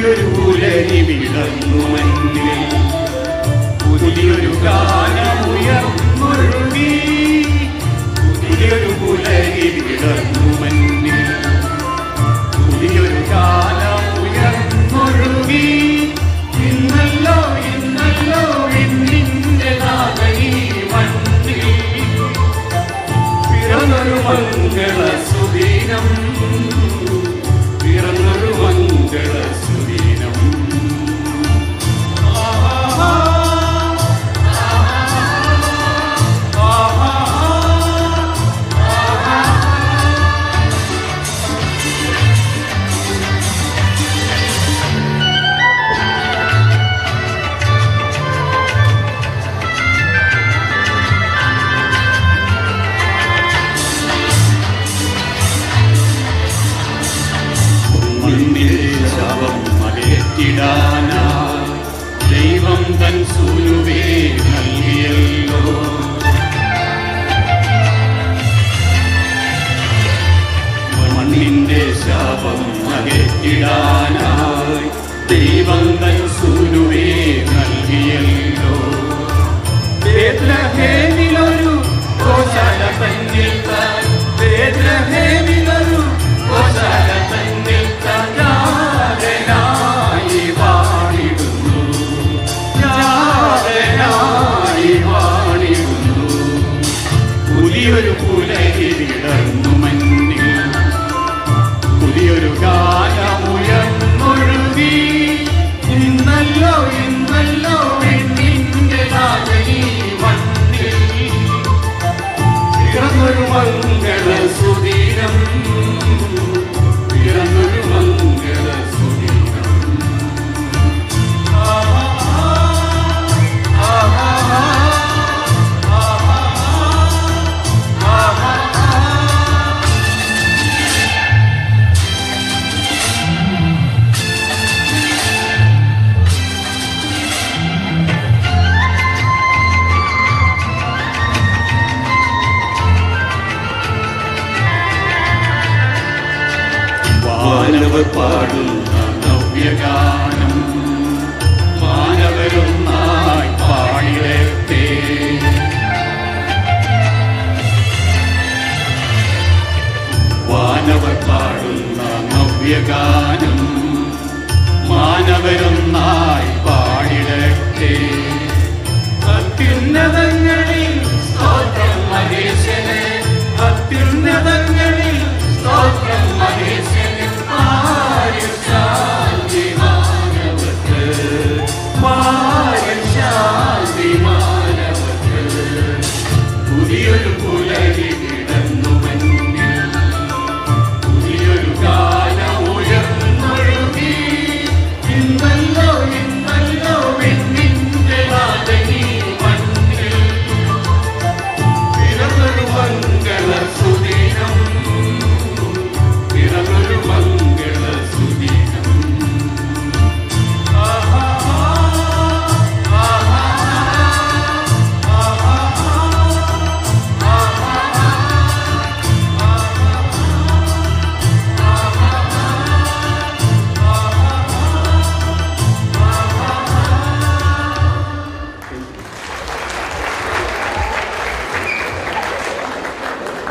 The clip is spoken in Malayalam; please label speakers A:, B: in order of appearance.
A: പുതിയൊരു പുലരി വിടർന്നു മഞ്ഞിൽ, പുതിയൊരു ഗാനമുയർന്നൊഴുകി. പുതിയൊരു പുലരി വിടർന്നു മഞ്ഞിൽ, പുതിയൊരു ഗാനമുയർന്നൊഴുകി. ഇന്നല്ലോ ഇന്നല്ലോ ഇന്നിന്റെ നാഗരീ മണ്ണിൽ പിറന്നൊരു മംഗള സുദിനം, പിറന്നൊരു മംഗള സുദിനം. ശാപം അകറ്റിടാനായി ദൈവം തൻ സൂനുവേ നൽകിയല്ലോ. മണ്ണിന്റെ ശാപം അകറ്റിടാനായി ദൈവം തൻ സൂനുവേ നൽകിയല്ലോ. ബേത്ലഹേമിലൊരു ഗോശാല തന്നിൽ താൻ, ബേത്ലഹേമിലൊരു ഗോശാല തന്നിൽ താൻ ജാതനായി വാണിടുന്നു, ജാതനായി വാണിടുന്നു. പുതിയൊരു പുലരി വിടർന്നു മഞ്ഞിൽ, പുതിയൊരു ഗാനമുയർന്നൊഴുകി. ഇന്നല്ലോ ഇന്നല്ലോ പെണ്ണിന്റെ നാഗരീ മണ്ണിൽ പിറന്നൊരു മംഗള സുദിനം, പിറന്നൊരു മംഗള സുദിനം. മാനവർ പാടുന്ന നവ്യഗാനം മാനവരൊന്നായി പാടിടട്ടെ. വാനവർ പാടുന്ന നവ്യഗാനം മാനവരൊന്നായി